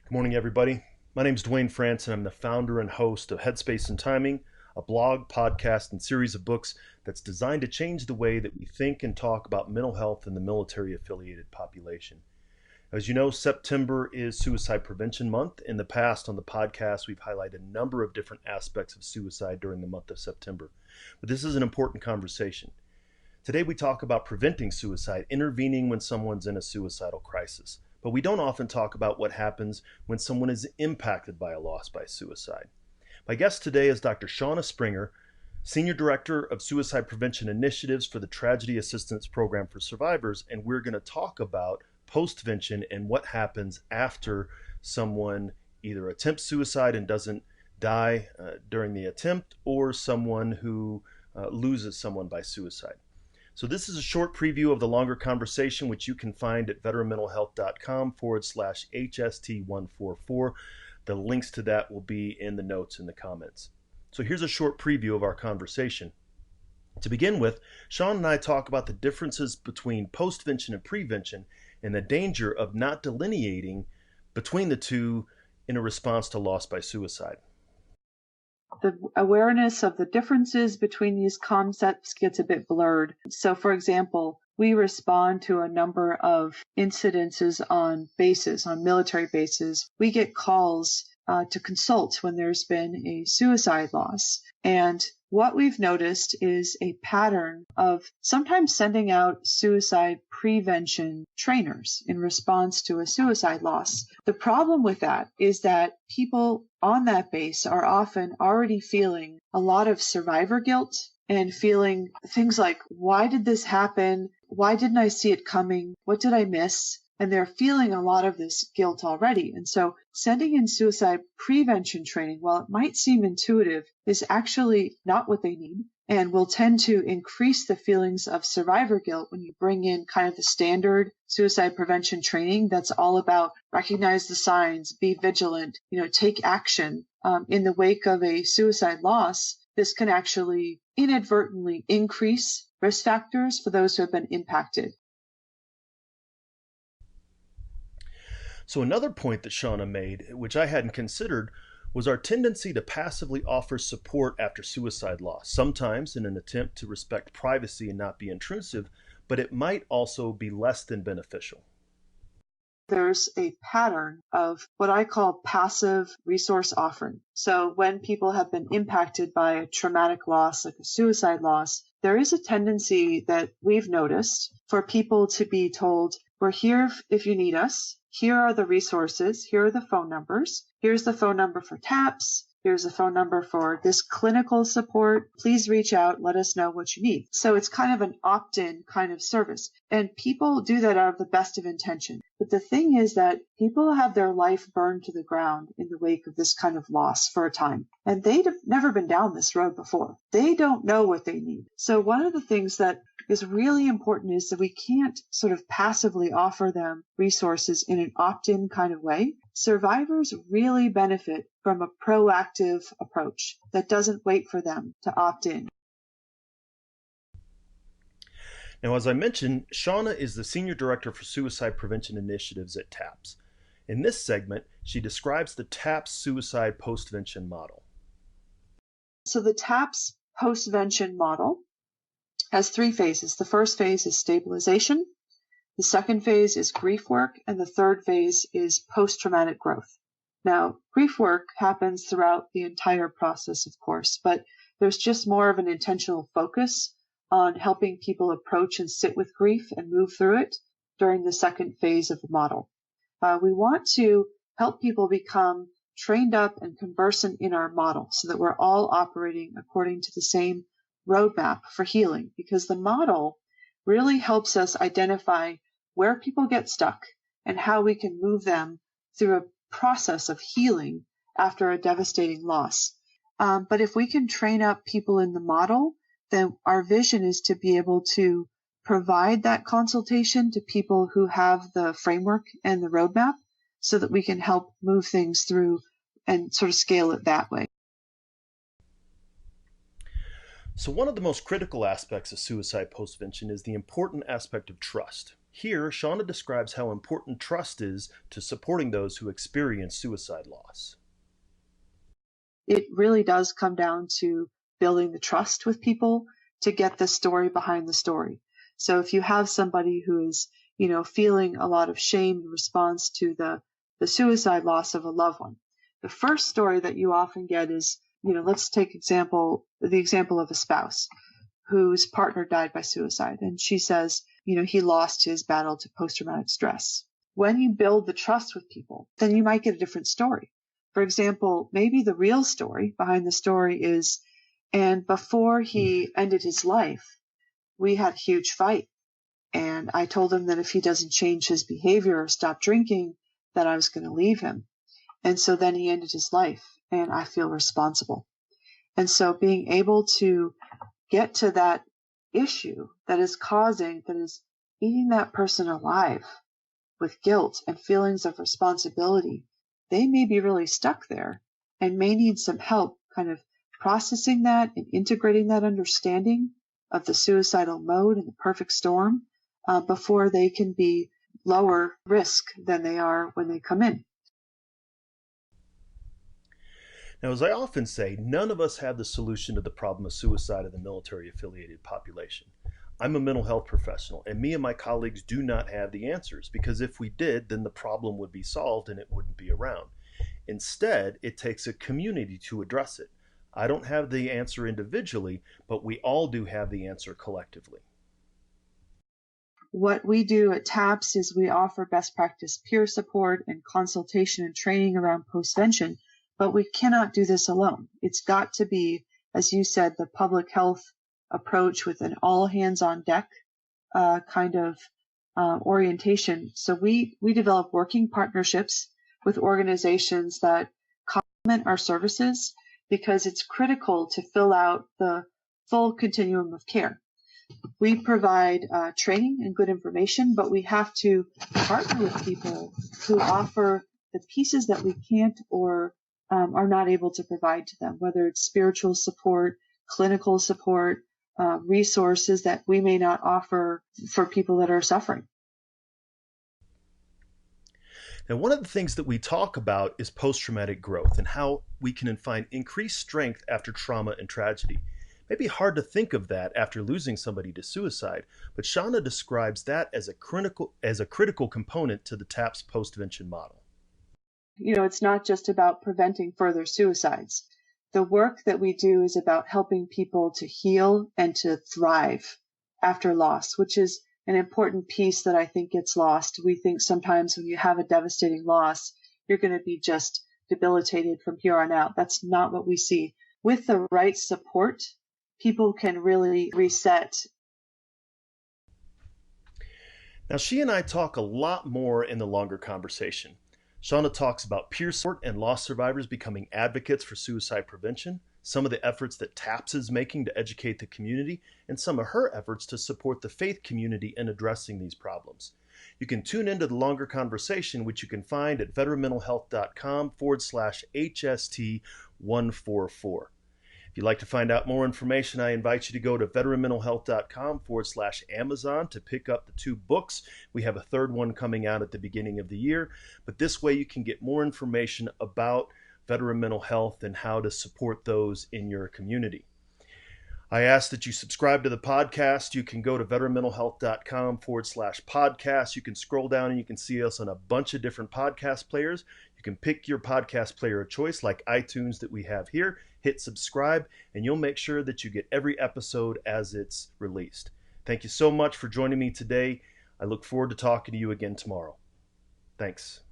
Good morning, everybody. My name is Dwayne France, and I'm the founder and host of Headspace and Timing, a blog, podcast, and series of books that's designed to change the way that we think and talk about mental health in the military-affiliated population. As you know, September is Suicide Prevention Month. In the past, on the podcast, we've highlighted a number of different aspects of suicide during the month of September. But this is an important conversation. Today, we talk about preventing suicide, intervening when someone's in a suicidal crisis. But we don't often talk about what happens when someone is impacted by a loss by suicide. My guest today is Dr. Shauna Springer, Senior Director of Suicide Prevention Initiatives for the Tragedy Assistance Program for Survivors, and we're going to talk about postvention and what happens after someone either attempts suicide and doesn't die during the attempt, or someone who loses someone by suicide. So this is a short preview of the longer conversation, which you can find at veteranmentalhealth.com/HST144. The links to that will be in the notes in the comments. So here's a short preview of our conversation. To begin with, Shauna and I talk about the differences between postvention and prevention and the danger of not delineating between the two in a response to loss by suicide. The awareness of the differences between these concepts gets a bit blurred. So, for example, we respond to a number of incidences on bases, on military bases. We get calls to consult when there's been a suicide loss. And what we've noticed is a pattern of sometimes sending out suicide prevention trainers in response to a suicide loss. The problem with that is that people on that base are often already feeling a lot of survivor guilt and feeling things like, why did this happen? Why didn't I see it coming? What did I miss? And they're feeling a lot of this guilt already. And so sending in suicide prevention training, while it might seem intuitive, is actually not what they need and will tend to increase the feelings of survivor guilt when you bring in kind of the standard suicide prevention training that's all about recognize the signs, be vigilant, take action. In the wake of a suicide loss, this can actually inadvertently increase risk factors for those who have been impacted. So another point that Shauna made, which I hadn't considered, was our tendency to passively offer support after suicide loss, sometimes in an attempt to respect privacy and not be intrusive, but it might also be less than beneficial. There's a pattern of what I call passive resource offering. So when people have been impacted by a traumatic loss, like a suicide loss, there is a tendency that we've noticed for people to be told, we're here if you need us. Here are the resources. Here are the phone numbers. Here's the phone number for TAPS. Here's a phone number for this clinical support. Please reach out. Let us know what you need. So it's kind of an opt-in kind of service. And people do that out of the best of intention. But the thing is that people have their life burned to the ground in the wake of this kind of loss for a time. And they've never been down this road before. They don't know what they need. So one of the things that is really important is that we can't sort of passively offer them resources in an opt-in kind of way. Survivors really benefit from a proactive approach that doesn't wait for them to opt in. Now, as I mentioned, Shauna is the Senior Director for Suicide Prevention Initiatives at TAPS. In this segment, she describes the TAPS suicide postvention model. So the TAPS postvention model has three phases. The first phase is stabilization. The second phase is grief work. And the third phase is post-traumatic growth. Now, grief work happens throughout the entire process, of course, but there's just more of an intentional focus on helping people approach and sit with grief and move through it during the second phase of the model. We want to help people become trained up and conversant in our model so that we're all operating according to the same roadmap for healing, because the model really helps us identify where people get stuck and how we can move them through a process of healing after a devastating loss. But if we can train up people in the model, then our vision is to be able to provide that consultation to people who have the framework and the roadmap so that we can help move things through and sort of scale it that way. So one of the most critical aspects of suicide postvention is the important aspect of trust. Here, Shauna describes how important trust is to supporting those who experience suicide loss. It really does come down to building the trust with people to get the story behind the story. So if you have somebody who is, feeling a lot of shame in response to the suicide loss of a loved one, the first story that you often get is, let's take the example of a spouse whose partner died by suicide. And she says, he lost his battle to post-traumatic stress. When you build the trust with people, then you might get a different story. For example, maybe the real story behind the story is, and before he ended his life, we had a huge fight. And I told him that if he doesn't change his behavior or stop drinking, that I was going to leave him. And so then he ended his life, and I feel responsible. And so being able to get to that issue that is eating that person alive with guilt and feelings of responsibility, they may be really stuck there and may need some help kind of processing that and integrating that understanding of the suicidal mode and the perfect storm before they can be lower risk than they are when they come in. Now, as I often say, none of us have the solution to the problem of suicide in the military-affiliated population. I'm a mental health professional, and me and my colleagues do not have the answers, because if we did, then the problem would be solved and it wouldn't be around. Instead, it takes a community to address it. I don't have the answer individually, but we all do have the answer collectively. What we do at TAPS is we offer best practice peer support and consultation and training around postvention, but we cannot do this alone. It's got to be, as you said, the public health approach with an all hands on deck orientation. So we develop working partnerships with organizations that complement our services, because it's critical to fill out the full continuum of care. We provide training and good information, but we have to partner with people who offer the pieces that we can't or are not able to provide to them, whether it's spiritual support, clinical support, resources that we may not offer for people that are suffering. Now, one of the things that we talk about is post-traumatic growth and how we can find increased strength after trauma and tragedy. It may be hard to think of that after losing somebody to suicide, but Shauna describes that as a critical component to the TAPS postvention model. It's not just about preventing further suicides. The work that we do is about helping people to heal and to thrive after loss, which is an important piece that I think gets lost. We think sometimes when you have a devastating loss, you're going to be just debilitated from here on out. That's not what we see. With the right support, people can really reset. Now, she and I talk a lot more in the longer conversation. Shauna talks about peer support and loss survivors becoming advocates for suicide prevention, some of the efforts that TAPS is making to educate the community, and some of her efforts to support the faith community in addressing these problems. You can tune into the longer conversation, which you can find at veteranmentalhealth.com/HST144. If you'd like to find out more information, I invite you to go to veteranmentalhealth.com/Amazon to pick up the 2 books. We have a third one coming out at the beginning of the year, but this way you can get more information about veteran mental health and how to support those in your community. I ask that you subscribe to the podcast. You can go to veteranmentalhealth.com/podcast. You can scroll down and you can see us on a bunch of different podcast players. You can pick your podcast player of choice, like iTunes that we have here. Hit subscribe, and you'll make sure that you get every episode as it's released. Thank you so much for joining me today. I look forward to talking to you again tomorrow. Thanks.